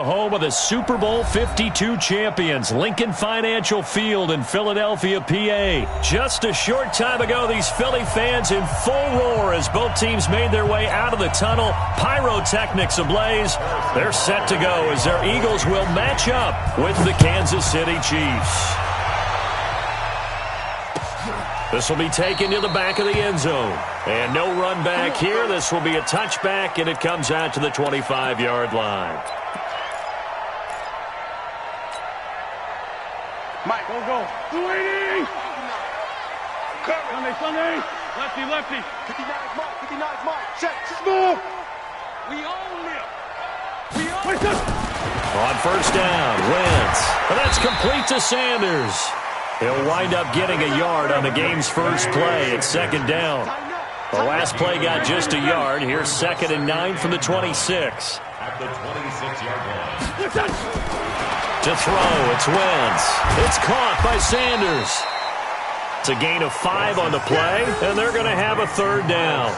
Home of the Super Bowl 52 champions, Lincoln Financial Field in Philadelphia, PA. Just a short time ago, these Philly fans in full roar as both teams made their way out of the tunnel. Pyrotechnics ablaze. They're set to go as their Eagles will match up with the Kansas City Chiefs. This will be taken to the back of the end zone. And no run back here. This will be a touchback, and it comes out to the 25-yard line. Mike, go. 280! Sunday. Lefty. 59 Mike. Check. Move! We own them. On first down, Wentz. And that's complete to Sanders. He'll wind up getting a yard on the game's first play at second down. The last play got just a yard. Here's 2nd and 9 from the 26. At the 26-yard line. To throw, it's Wentz. It's caught by Sanders. It's a gain of 5 on the play, and they're going to have a third down.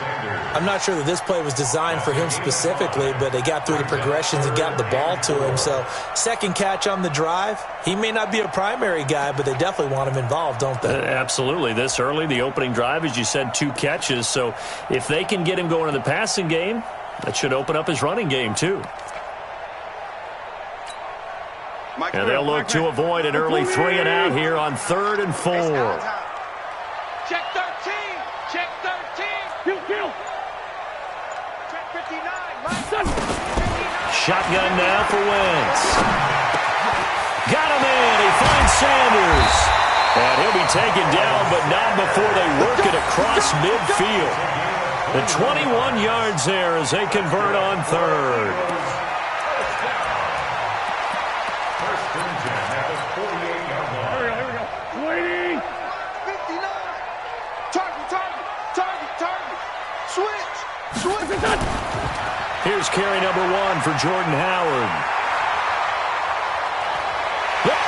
I'm not sure that this play was designed for him specifically, but they got through the progressions and got the ball to him. So, second catch on the drive. He may not be a primary guy, but they definitely want him involved, don't they? Absolutely. This early, the opening drive, as you said, 2 catches. So, if they can get him going in the passing game, that should open up his running game, too. And they'll look to avoid an early 3 and out here on 3rd and 4. Check 13. Kill. Check 59. Shotgun now for Wentz. Got him in. He finds Sanders. And he'll be taken down, but not before they work it across midfield. The 21 yards there as they convert on 3rd. Here's carry number 1 for Jordan Howard.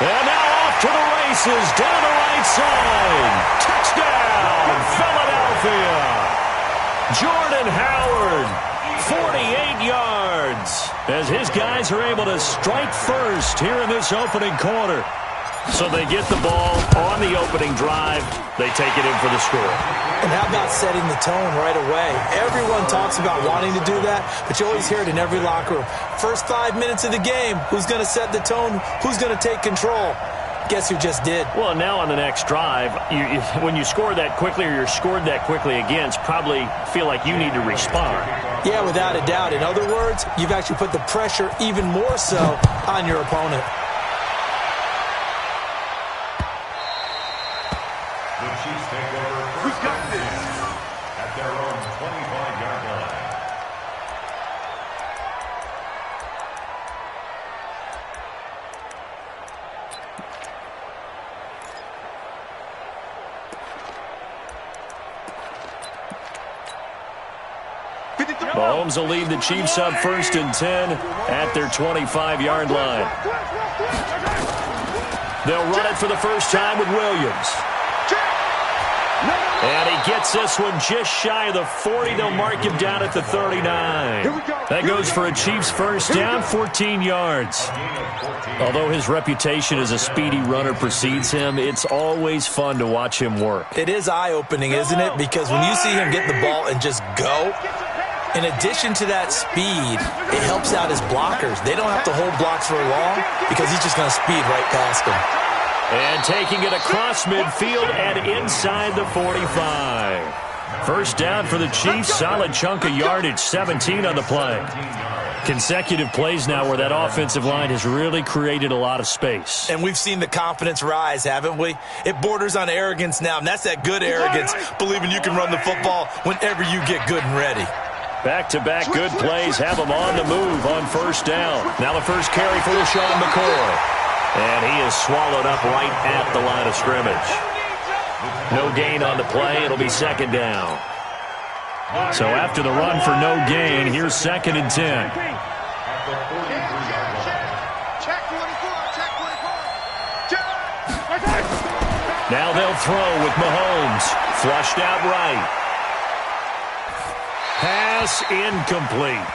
And now off to the races, down the right side. Touchdown, Philadelphia. Jordan Howard, 48 yards, as his guys are able to strike first here in this opening quarter. So they get the ball on the opening drive. They take it in for the score. And how about setting the tone right away? Everyone talks about wanting to do that, but you always hear it in every locker room. First 5 minutes of the game, who's going to set the tone? Who's going to take control? Guess who just did? Well, now on the next drive, when you score that quickly or you're scored that quickly against, probably feel like you need to respond. Yeah, without a doubt. In other words, you've actually put the pressure even more so on your opponent. The Chiefs take over first and 10 at their own 25-yard line. Mahomes will lead the Chiefs up 1st and 10 at their 25-yard line. They'll run it for the first time with Williams. And he gets this one just shy of the 40. They'll mark him down at the 39. That goes for a Chiefs first down, 14 yards. Although his reputation as a speedy runner precedes him, it's always fun to watch him work. It is eye-opening, isn't it? Because when you see him get the ball and just go, in addition to that speed, it helps out his blockers. They don't have to hold blocks for long because he's just going to speed right past them. And taking it across midfield and inside the 45. First down for the Chiefs. Solid chunk of yardage, 17 on the play. Consecutive plays now where that offensive line has really created a lot of space. And we've seen the confidence rise, haven't we? It borders on arrogance now, and that's that good arrogance, believing you can run the football whenever you get good and ready. Back-to-back good plays have them on the move on first down. Now the first carry for LaShawn McCoy. And he is swallowed up right at the line of scrimmage. No gain on the play. It'll be 2nd down. So after the run for no gain, here's 2nd and 10. Now they'll throw with Mahomes. Flushed out right. Pass incomplete.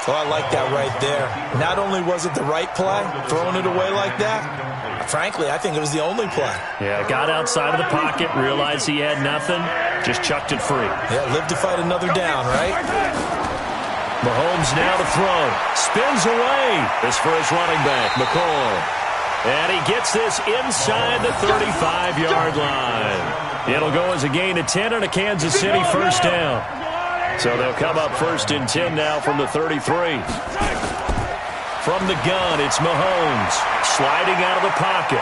So I like that right there. Not only was it the right play, throwing it away like that, frankly, I think it was the only play. Yeah, got outside of the pocket, realized he had nothing, just chucked it free. Yeah, live to fight another down, right? Mahomes now to throw. Spins away. This for his running back, McCoy. And he gets this inside the 35-yard line. It'll go as a gain of 10 and a Kansas City first down. So they'll come up first and 10 now from the 33. From the gun, it's Mahomes sliding out of the pocket.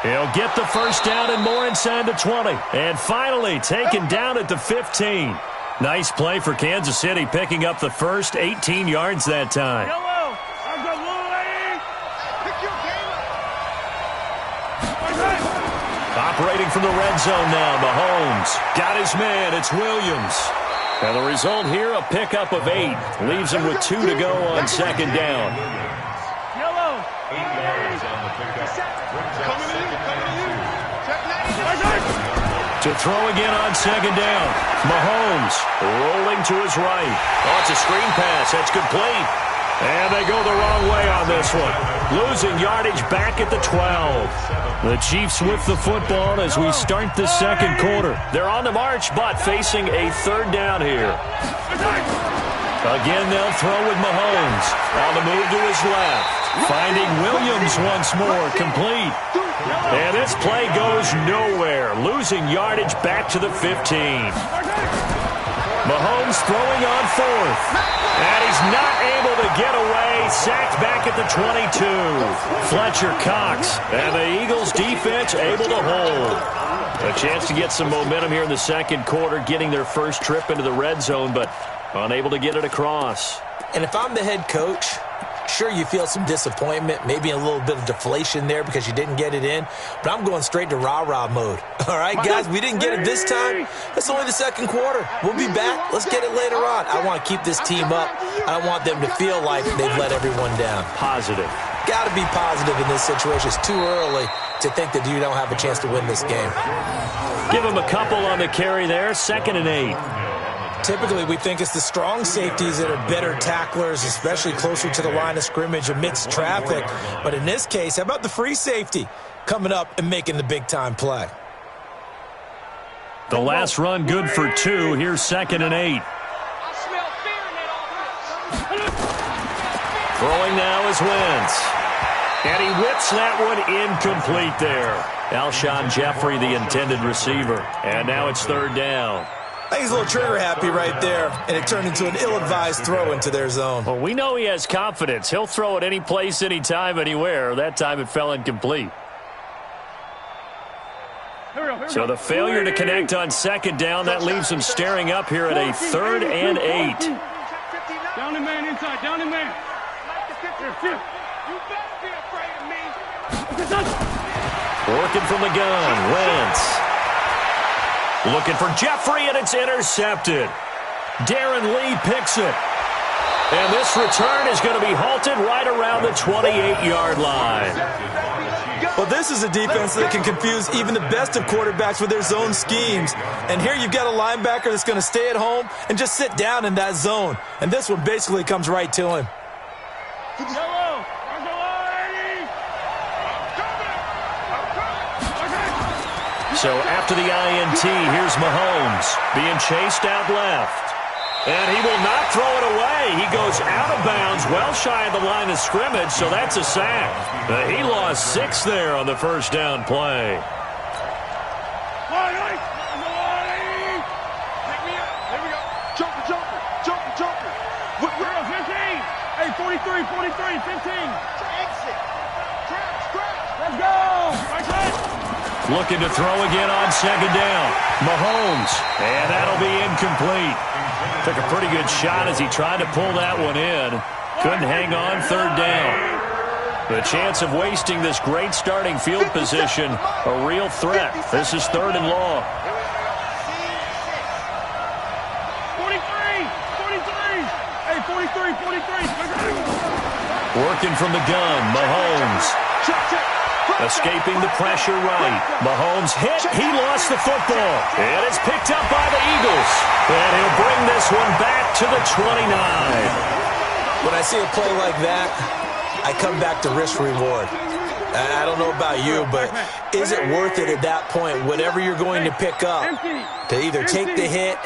He'll get the first down and more inside the 20. And finally taken down at the 15. Nice play for Kansas City, picking up the first 18 yards that time. Operating from the red zone now, Mahomes. Got his man, it's Williams. And the result here, a pickup of 8. Leaves him with 2 to go on second down. Yellow. 8 yards on the pickup. To throw again on second down. Mahomes rolling to his right. Oh, it's a screen pass. That's complete. And they go the wrong way on this one. Losing yardage back at the 12. The Chiefs with the football as we start the second quarter. They're on the march, but facing a third down here. Again, they'll throw with Mahomes. On the move to his left. Finding Williams once more, complete. And this play goes nowhere. Losing yardage back to the 15. Mahomes throwing on fourth. And he's not able to get away. Sacked back at the 22. Fletcher Cox. And the Eagles defense able to hold. A chance to get some momentum here in the second quarter, getting their first trip into the red zone, but unable to get it across. And if I'm the head coach, sure, you feel some disappointment, maybe a little bit of deflation there because you didn't get it in, but I'm going straight to rah-rah mode. All right, guys, we didn't get it this time. It's only the second quarter. We'll be back. Let's get it later on. I want to keep this team up. I don't want them to feel like they've let everyone down. Positive. Got to be positive in this situation. It's too early to think that you don't have a chance to win this game. Give him a couple on the carry there. 2nd and 8. Typically, we think it's the strong safeties that are better tacklers, especially closer to the line of scrimmage amidst traffic. But in this case, how about the free safety coming up and making the big-time play? The last run good for 2. Here's 2nd and 8. Throwing now is Wentz. And he whips that one incomplete there. Alshon Jeffrey, the intended receiver. And now it's 3rd down. I think he's a little trigger happy right there, and it turned into an ill-advised throw into their zone. Well, we know he has confidence. He'll throw it any place, anytime, anywhere. That time it fell incomplete. So the failure to connect on 2nd down, that leaves him staring up here at a 3rd and 8. Down the man inside, down the man. You better be afraid of me. Working from the gun, Wentz. Looking for Jeffrey, and it's intercepted. Darren Lee picks it. And this return is going to be halted right around the 28-yard line. Well, this is a defense that can confuse even the best of quarterbacks with their zone schemes. And here you've got a linebacker that's going to stay at home and just sit down in that zone. And this one basically comes right to him. So after the INT, here's Mahomes being chased out left. And he will not throw it away. He goes out of bounds, well shy of the line of scrimmage, so that's a sack. He lost 6 there on the first down play. Jumper. 15. Hey, 43, 15. Exit. Let's go. Looking to throw again on 2nd down. Mahomes. And that'll be incomplete. Took a pretty good shot as he tried to pull that one in. Couldn't hang on 3rd down. The chance of wasting this great starting field position, a real threat. This is 3rd and long. 43. Hey, 43. Working from the gun, Mahomes. Check. Escaping the pressure right. Mahomes hit. He lost the football. And it's picked up by the Eagles. And he'll bring this one back to the 29. When I see a play like that, I come back to risk-reward. I don't know about you, but is it worth it at that point, whatever you're going to pick up, to either take the hit,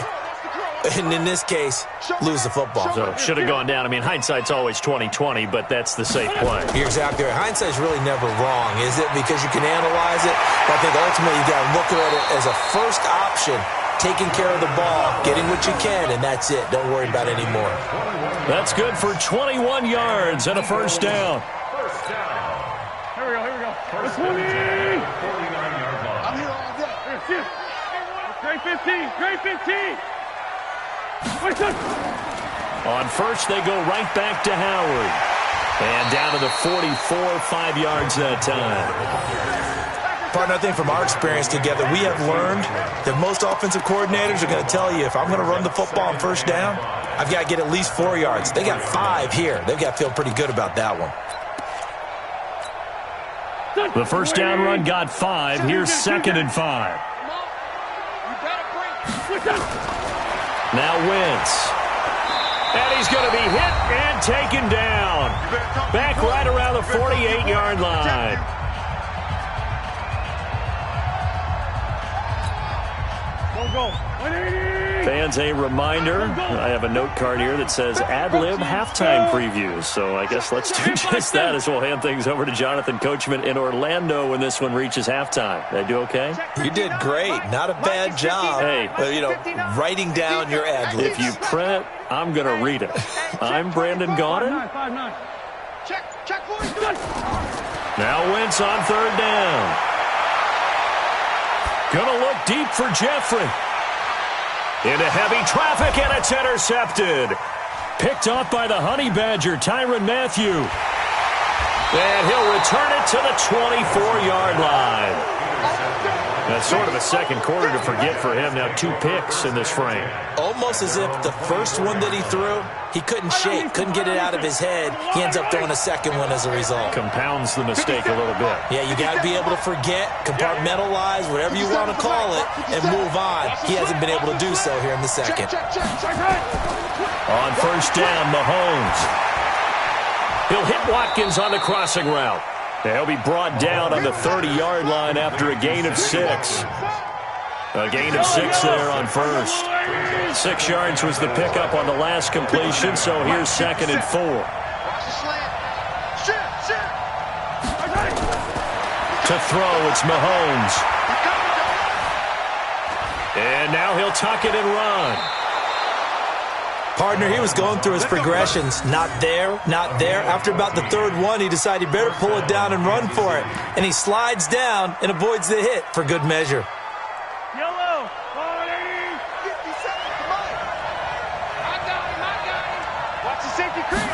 and in this case, lose the football? So should have gone down. I mean, hindsight's always 20/20, but that's the safe play. You're exactly right. Hindsight's really never wrong, is it? Because you can analyze it. But I think ultimately you got to look at it as a first option, taking care of the ball, getting what you can, and that's it. Don't worry about it anymore. That's good for 21 yards and a first down. Here we go. First down, 49-yard line. I'm here all day. Great 15. Great 15. On first, they go right back to Howard. And down to the 44, 5 yards that time. Partner, I think from our experience together, we have learned that most offensive coordinators are going to tell you, if I'm going to run the football on first down, I've got to get at least 4 yards. They got 5 here. They've got to feel pretty good about that one. The first down run got 5. Here's 2nd and 5. Now Wentz. And he's going to be hit and taken down. Back right around the 48-yard line. Go. Fans, a reminder, I have a note card here that says ad-lib halftime previews. So I guess let's do just that as we'll hand things over to Jonathan Coachman in Orlando when this one reaches halftime. Did I do okay? You did great. Not a bad job. Hey. Writing down your ad-libs. If you print it, I'm going to read it. I'm Brandon Gaudin. 5-9. Check, boys. Now Wentz on 3rd down. Gonna look deep for Jeffrey. Into heavy traffic, and it's intercepted. Picked off by the Honey Badger, Tyrann Mathieu. And he'll return it to the 24-yard line. That's sort of a second quarter to forget for him. Now 2 picks in this frame. Almost as if the first one that he threw, he couldn't shake, couldn't get it out of his head. He ends up throwing a second one as a result. Compounds the mistake a little bit. Yeah, you got to be able to forget, compartmentalize, whatever you want to call it, and move on. He hasn't been able to do so here in the second. On first down, Mahomes. He'll hit Watkins on the crossing route. He'll be brought down on the 30-yard line after a gain of 6. A gain of 6 there on first. 6 yards was the pickup on the last completion, so here's 2nd and 4. To throw, it's Mahomes. And now he'll tuck it and run. Partner, he was going through his progressions. Not there, not there. After about the 3rd one, he decided he better pull it down and run for it. And he slides down and avoids the hit for good measure. Yellow. 180. 57. Come on. I got him. Watch the safety creep.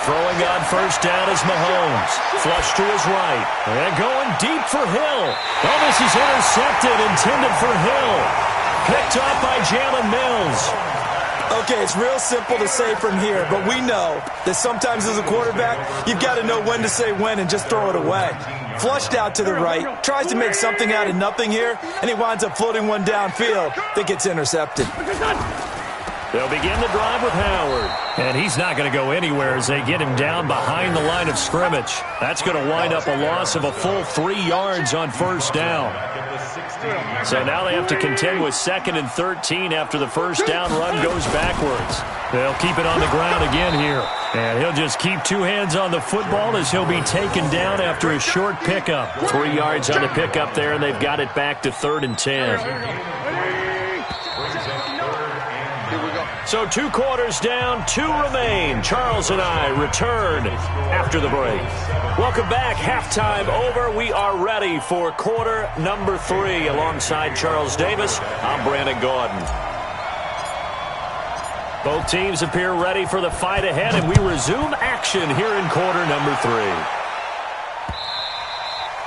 Throwing on first down is Mahomes. Flush to his right. And going deep for Hill. Oh, this is intercepted, intended for Hill. Picked up by Jalen Mills. Okay, it's real simple to say from here, but we know that sometimes as a quarterback, you've got to know when to say when and just throw it away. Flushed out to the right, tries to make something out of nothing here, and he winds up floating one downfield that gets intercepted. They'll begin the drive with Howard. And he's not going to go anywhere as they get him down behind the line of scrimmage. That's going to wind up a loss of a full 3 yards on first down. So now they have to contend with 2nd and 13 after the first down run goes backwards. They'll keep it on the ground again here. And he'll just keep 2 hands on the football as he'll be taken down after a short pickup. 3 yards on the pickup there, and they've got it back to 3rd and 10. So 2 quarters down, 2 remain. Charles and I return after the break. Welcome back. Halftime over. We are ready for quarter number 3. Alongside Charles Davis, I'm Brandon Gaudin. Both teams appear ready for the fight ahead, and we resume action here in quarter number 3.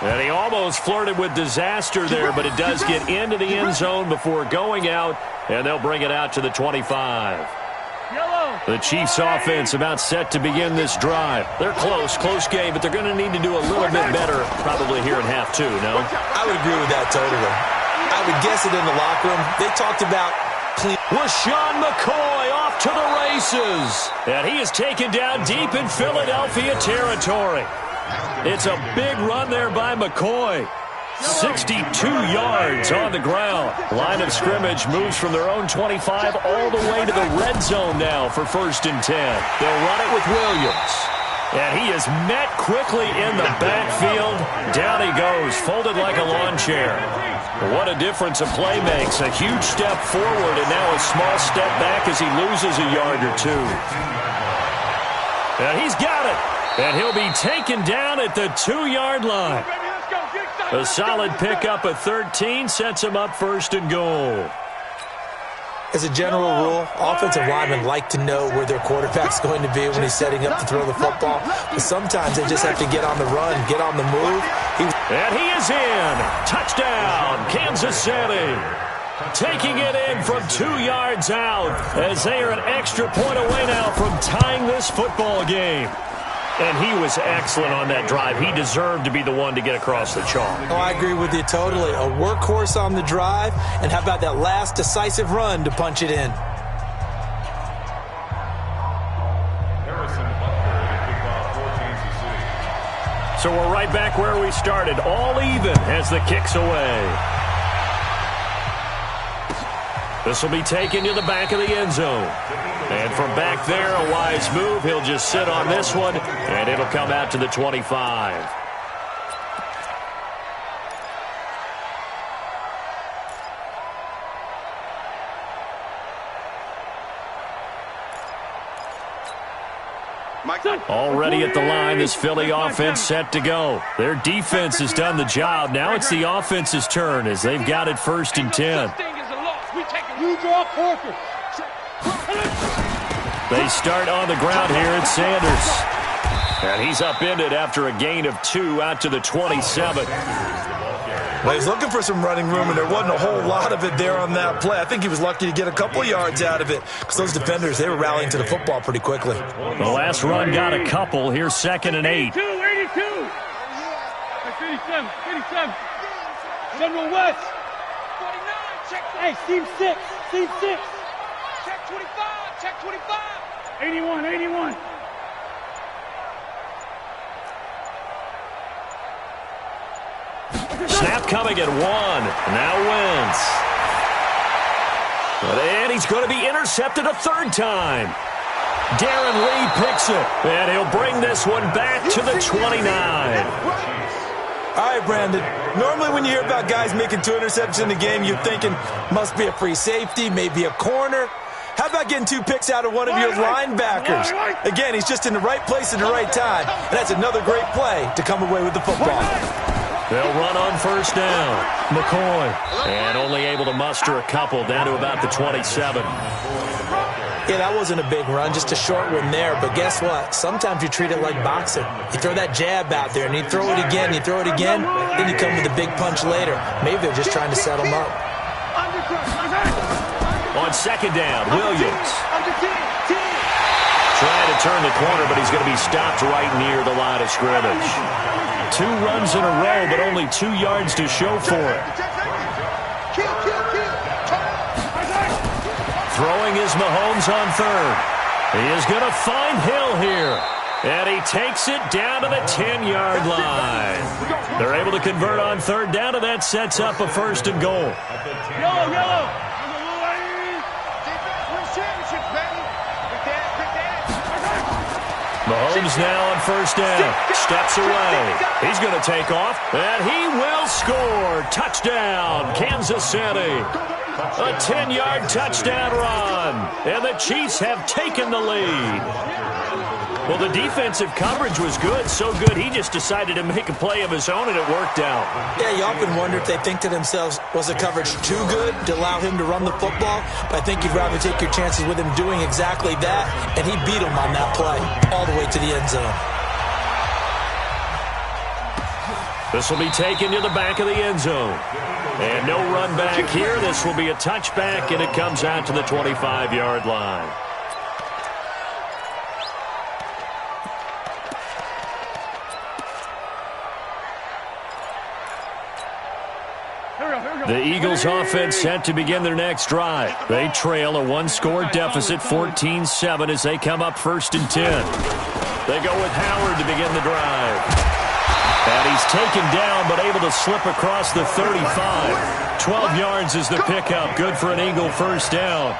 And he almost flirted with disaster there, but it does get into the end zone before going out, and they'll bring it out to the 25. Yellow. The Chiefs offense about set to begin this drive. They're close game, but they're going to need to do a little bit better probably here in half two, no? I would agree with that totally. I would guess it in the locker room. They talked about LaShawn McCoy off to the races. And he is taken down deep in Philadelphia territory. It's a big run there by McCoy. 62 yards on the ground. Line of scrimmage moves from their own 25 all the way to the red zone now for 1st and 10. They'll run it with Williams. And he is met quickly in the backfield. Down he goes, folded like a lawn chair. What a difference a play makes. A huge step forward and now a small step back as he loses a yard or two. And he's got it. And he'll be taken down at the 2-yard line. A solid pickup of 13 sets him up 1st and goal. As a general rule, offensive linemen like to know where their quarterback's going to be when he's setting up to throw the football. But sometimes they just have to get on the run, get on the move. And he is in. Touchdown, Kansas City. Taking it in from 2 yards out as they are an extra point away now from tying this football game. And he was excellent on that drive. He deserved to be the one to get across the chalk. Oh, I agree with you totally. A workhorse on the drive, and how about that last decisive run to punch it in? So we're right back where we started, all even as the kick's away. This will be taken to the back of the end zone. And from back there, a wise move. He'll just sit on this one, and it'll come out to the 25. Already at the line, this Philly offense set to go. Their defense has done the job. Now it's the offense's turn as they've got it 1st and 10. They start on the ground here at Sanders. And he's upended after a gain of 2 out to the 27. Well, he's looking for some running room, and there wasn't a whole lot of it there on that play. I think he was lucky to get a couple yards out of it because those defenders, they were rallying to the football pretty quickly. The last run got a couple. Here's 2nd and 8. 82. 87. General West. 49. Check. Hey, Steve 6. Check 25. Check 25. 81. Snap coming at 1. Now Wentz. And he's going to be intercepted a 3rd time. Darren Lee picks it. And he'll bring this one back to the 29. All right, Brandon. Normally when you hear about guys making 2 interceptions in the game, you're thinking must be a free safety, maybe a corner. How about getting 2 picks out of one of your linebackers? Again, he's just in the right place at the right time. And that's another great play to come away with the football. They'll run on 1st down. McCoy. And only able to muster a couple down to about the 27. Yeah, that wasn't a big run, just a short one there. But guess what? Sometimes you treat it like boxing. You throw that jab out there, and you throw it again, then you come with a big punch later. Maybe they're just trying to set him up. On 2nd down, Williams. Trying to turn the corner, but he's going to be stopped right near the line of scrimmage. 2 runs in a row, but only 2 yards to show for it. Throwing is Mahomes on 3rd. He is going to find Hill here. And he takes it down to the 10-yard line. They're able to convert on 3rd down, and that sets up a 1st and goal. Yellow. Mahomes now on 1st down. Steps away. He's going to take off, and he will score. Touchdown, Kansas City. A 10-yard touchdown run, and the Chiefs have taken the lead. Well, the defensive coverage was good, so good he just decided to make a play of his own, and it worked out. Yeah, you often wonder if they think to themselves, was the coverage too good to allow him to run the football? But I think you'd rather take your chances with him doing exactly that, and he beat him on that play all the way to the end zone. This will be taken to the back of the end zone. And no run back here. This will be a touchback, and it comes out to the 25-yard line. The Eagles offense set to begin their next drive. They trail a one-score deficit, 14-7, as they come up 1st and 10. They go with Howard to begin the drive. And he's taken down but able to slip across the 35. 12 yards is the pickup. Good for an Eagle first down.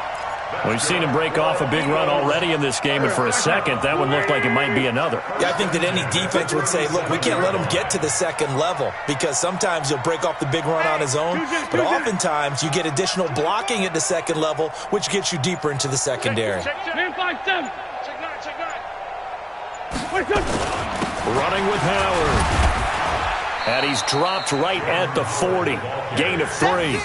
We've seen him break off a big run already in this game, and for a second, that one looked like it might be another. Yeah, I think that any defense would say, look, we can't let him get to the second level, because sometimes he'll break off the big run on his own, but oftentimes you get additional blocking at the second level, which gets you deeper into the secondary. Running with Howard. And he's dropped right at the 40. Gain of 3.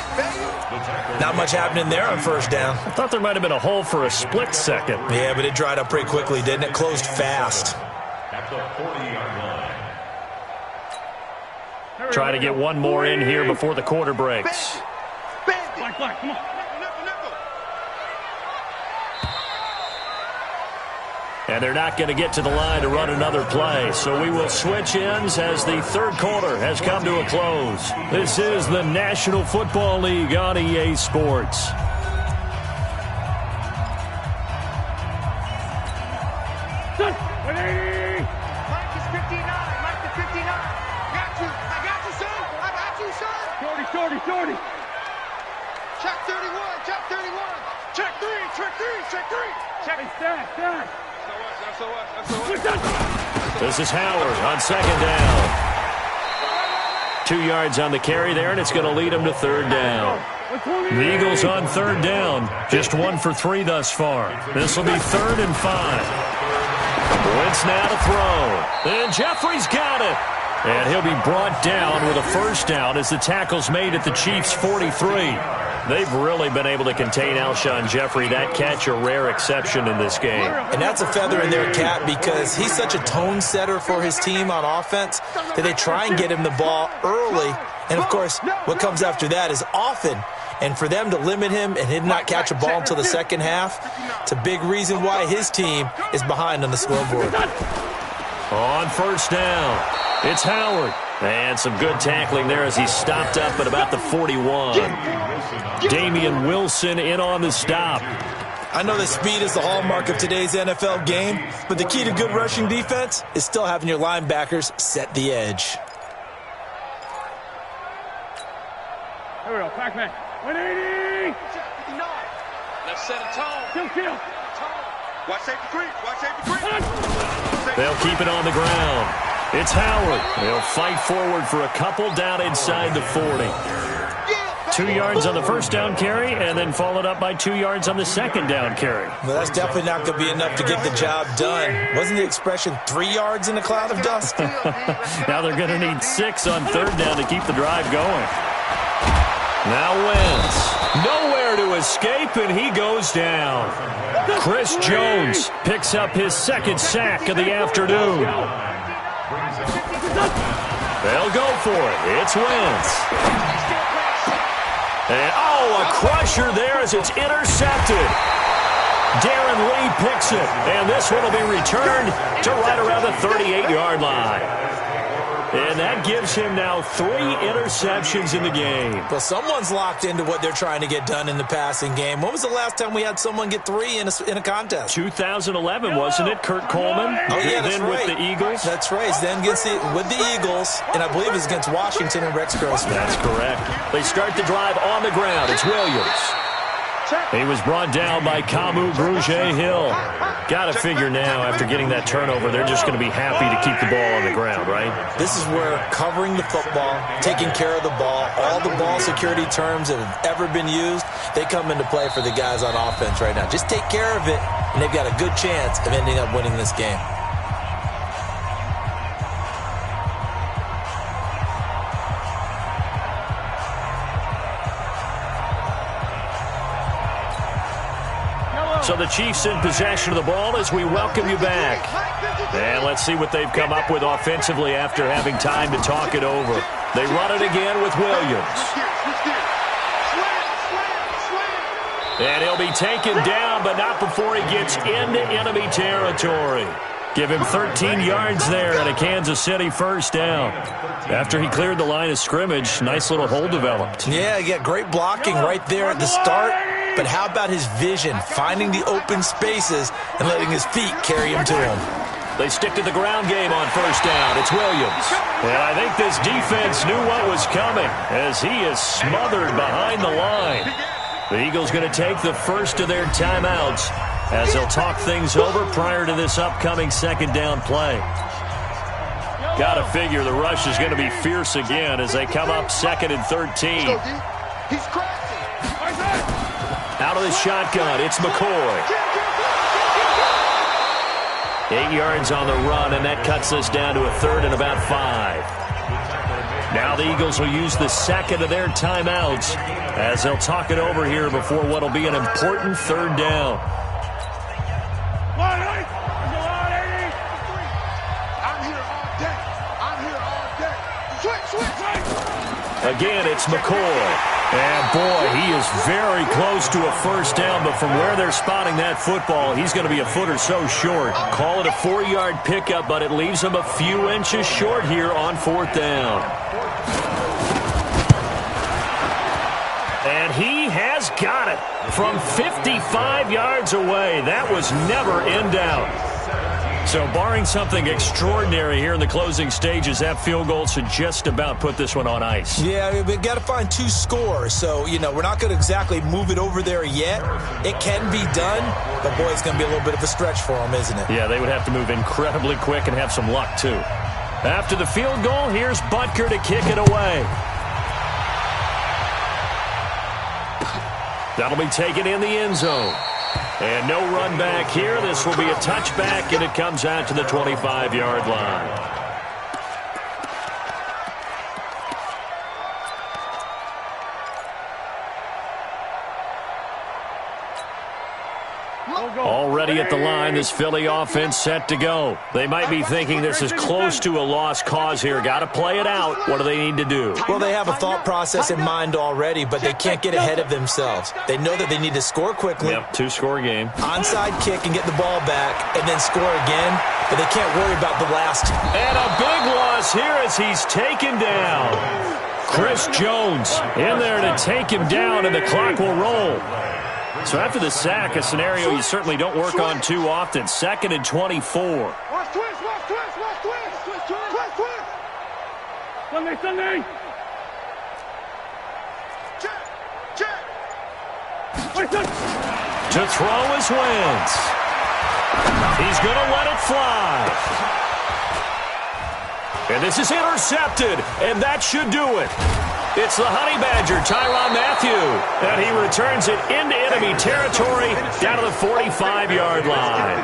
Not much happening there on first down. I thought there might have been a hole for a split second. Yeah, but it dried up pretty quickly, didn't it? Closed fast. At the 40-yard line. Try to get one more in here before the quarter breaks. Come on. And they're not going to get to the line to run another play. So we will switch ends as the third quarter has come to a close. This is the National Football League on EA Sports. Mike is 59. Mike is 59. I got you, son. Shorty. Check 31. Check 3. Check. This is Howard on second down. 2 yards on the carry there, and it's going to lead him to third down. The Eagles on third down, just 1 for 3 thus far. This will be 3rd and 5. Wentz now to throw. And Jeffrey's got it. And he'll be brought down with a first down as the tackle's made at the Chiefs' 43. They've really been able to contain Alshon Jeffrey. That catch a rare exception in this game. And that's a feather in their cap because he's such a tone setter for his team on offense that they try and get him the ball early. And, of course, what comes after that is often. And for them to limit him and him not catch a ball until the second half, it's a big reason why his team is behind on the scoreboard. On first down, it's Howard. And some good tackling there as he stopped up at about the 41. Damian Wilson in on the stop. I know that speed is the hallmark of today's NFL game, but the key to good rushing defense is still having your linebackers set the edge. Here we go, Pac-Man. 180! Let's set a tone. Kill. Watch safety creep. They'll keep it on the ground. It's Howard. They'll fight forward for a couple down inside the 40. 2 yards on the first down carry, and then followed up by 2 yards on the second down carry. Well, that's definitely not going to be enough to get the job done. Wasn't the expression 3 yards in a cloud of dust? Now they're going to need 6 on third down to keep the drive going. Now Wentz. Nowhere to escape, and he goes down. Chris Jones picks up his second sack of the afternoon. They'll go for it. It's Wentz. And, a crusher there as it's intercepted. Darren Lee picks it, and this one will be returned to right around the 38-yard line. And that gives him now 3 interceptions in the game. Well, someone's locked into what they're trying to get done in the passing game. When was the last time we had someone get 3 in a contest? 2011, wasn't it? Kurt Coleman. Oh, yeah, that's then right. With the Eagles. That's right. Then with the Eagles, and I believe it's against Washington and Rex Grossman. That's correct. They start the drive on the ground. It's Williams. He was brought down by Kamu Grugier-Hill. Got to figure now, after getting that turnover, they're just going to be happy to keep the ball on the ground, right? This is where covering the football, taking care of the ball, all the ball security terms that have ever been used, they come into play for the guys on offense right now. Just take care of it, and they've got a good chance of ending up winning this game. So the Chiefs in possession of the ball as we welcome you back. And let's see what they've come up with offensively after having time to talk it over. They run it again with Williams. And he'll be taken down, but not before he gets into enemy territory. Give him 13 yards there and a Kansas City first down. After he cleared the line of scrimmage, nice little hole developed. Yeah, great blocking right there at the start. But how about his vision, finding the open spaces and letting his feet carry him to him? They stick to the ground game on first down. It's Williams. And I think this defense knew what was coming as he is smothered behind the line. The Eagles going to take the first of their timeouts as they'll talk things over prior to this upcoming second down play. Got to figure the rush is going to be fierce again as they come up 2nd and 13. Out of the shotgun, it's McCoy. 8 yards on the run, and that cuts us down to a 3rd and about 5. Now the Eagles will use the second of their timeouts as they'll talk it over here before what will be an important 3rd down. Again, it's McCoy. And, boy, he is very close to a first down, but from where they're spotting that football, he's going to be a foot or so short. Call it a 4-yard pickup, but it leaves him a few inches short here on 4th down. And he has got it from 55 yards away. That was never in doubt. So barring something extraordinary here in the closing stages, that field goal should just about put this one on ice. Yeah, we've got to find 2 scores. So, we're not going to exactly move it over there yet. It can be done, but, boy, it's going to be a little bit of a stretch for them, isn't it? Yeah, they would have to move incredibly quick and have some luck, too. After the field goal, here's Butker to kick it away. That'll be taken in the end zone. And no run back here. This will be a touchback, and it comes out to the 25-yard line. Already at the line, this Philly offense set to go. They might be thinking this is close to a lost cause here. Got to play it out. What do they need to do? Well, they have a thought process in mind already, but they can't get ahead of themselves. They know that they need to score quickly. Yep, 2-score game. Onside kick and get the ball back and then score again, but they can't worry about the last. And a big loss here as he's taken down. Chris Jones in there to take him down, and the clock will roll. So after the sack, a scenario you certainly don't work on too often. 2nd and 24. Watch twist. Sunday. To throw is Wentz. He's going to let it fly. And this is intercepted, and that should do it. It's the Honey Badger, Tyrann Mathieu, and he returns it into enemy territory down to the 45-yard line.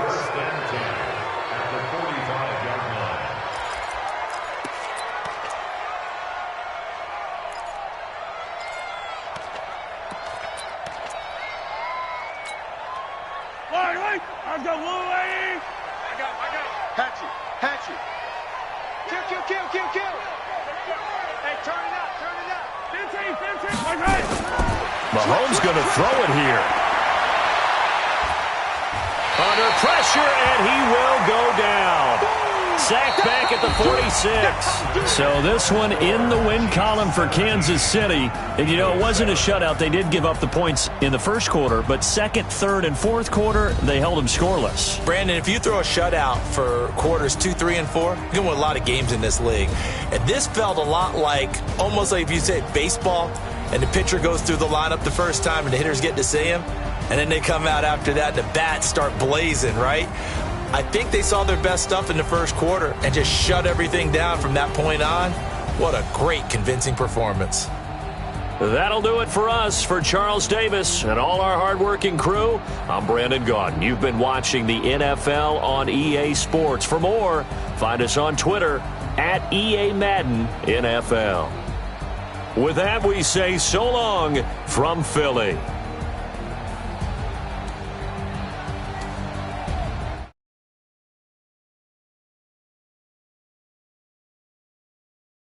I've got Lou lady. I got. Hatchet. Kill. Hey, turn it up. 15. Okay. Mahomes going to throw it here. Under pressure, and he will go down. Sacked back at the 46. So this one in the win column for Kansas City. And, it wasn't a shutout. They did give up the points in the first quarter, but 2nd, 3rd, and 4th quarter, they held them scoreless. Brandon, if you throw a shutout for quarters 2, 3, and 4, you're going to win a lot of games in this league. And this felt a lot almost like if you say baseball, and the pitcher goes through the lineup the first time, and the hitters get to see him, and then they come out after that, and the bats start blazing, right? I think they saw their best stuff in the first quarter and just shut everything down from that point on. What a great, convincing performance. That'll do it for us. For Charles Davis and all our hardworking crew, I'm Brandon Gaudin. You've been watching the NFL on EA Sports. For more, find us on Twitter at EA Madden NFL. With that, we say so long from Philly.